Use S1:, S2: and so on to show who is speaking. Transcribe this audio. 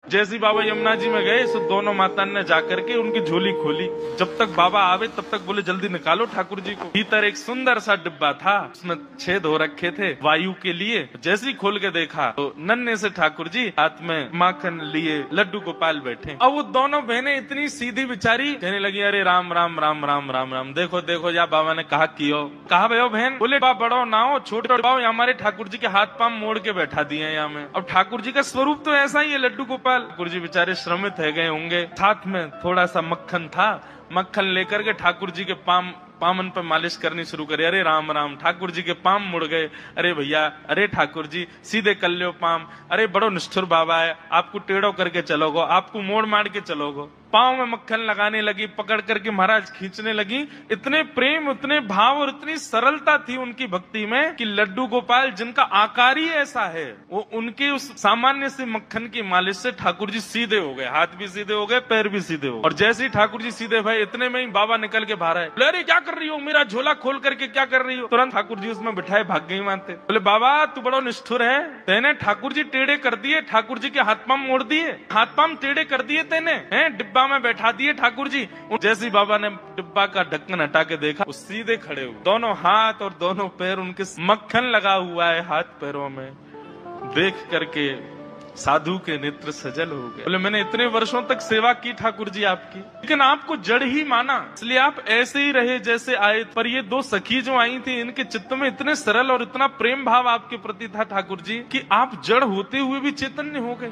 S1: जैसे बाबा यमुना जी में गए तो दोनों माता ने जाकर के उनकी झोली खोली। जब तक बाबा आवे तब तक बोले जल्दी निकालो ठाकुर जी को। भीतर एक सुंदर सा डिब्बा था, उसमें छेद हो रखे थे वायु के लिए। जैसे ही खोल के देखा तो नन्हे से ठाकुर जी हाथ में माखन लिए लड्डू गोपाल बैठे। अब वो दोनों बहनें इतनी सीधी बिचारी कहने लगी, अरे राम राम राम राम राम राम, देखो देखो या बाबा ने कहा कियो। कहा भयो बहन? बोले बा बड़ो ना हो छोटे पाओ, हमारे ठाकुर जी के हाथ पांव मोड़ के बैठा दिए यहाँ में। अब ठाकुर जी का स्वरूप तो ऐसा ही है लड्डू गोपाल। ठाकुर जी बेचारे श्रमित है गए होंगे, साथ में थोड़ा सा मक्खन था, मक्खन लेकर के ठाकुर जी के पामन पर मालिश करनी शुरू करी। अरे राम राम, ठाकुर जी के पाम मुड़ गए। अरे भैया, अरे ठाकुर जी सीधे कर लो पाम। अरे बड़ो निष्ठुर बाबा है, आपको टेढ़ो करके चलोगो, आपको मोड़ मार के चलोगो। पांव में मक्खन लगाने लगी, पकड़ करके महाराज खींचने लगी। इतने प्रेम, इतने भाव और इतनी सरलता थी उनकी भक्ति में कि लड्डू गोपाल जिनका आकार ही ऐसा है, वो उनके उस सामान्य से मक्खन की मालिश से ठाकुर जी सीधे हो गए, हाथ भी सीधे हो गए, पैर भी सीधे हो गए। और जैसे ही ठाकुर जी सीधे भाई, इतने में ही बाबा निकल के बाहर आए। बोले अरे क्या कर रही हो, मेरा झोला खोल करके क्या कर रही हो? तुरंत ठाकुर जी उसमें बिठाए भाग गई मानते। बोले बाबा तू बड़ो निष्ठुर है, तेने ठाकुर जी टेढ़े कर दिए, ठाकुर जी के हाथ पांव मोड़ दिए, हाथ पांव टेढ़े कर दिए तेने, हैं डिब्बा में बैठा दिए ठाकुर जी। जैसे बाबा ने डिब्बा का ढक्कन हटा के देखा, वो सीधे खड़े हुए, दोनों हाथ और दोनों पैर उनके मक्खन लगा हुआ है हाथ पैरों में। देख करके साधु के नेत्र सजल हो गए। बोले मैंने इतने वर्षों तक सेवा की ठाकुर जी आपकी, लेकिन आपको जड़ ही माना, इसलिए आप ऐसे ही रहे जैसे आए। पर ये दो सखी जो आई थी, इनके चित्त में इतने सरल और इतना प्रेम भाव आपके प्रति था ठाकुर जी कि आप जड़ होते हुए भी चैतन्य हो गए।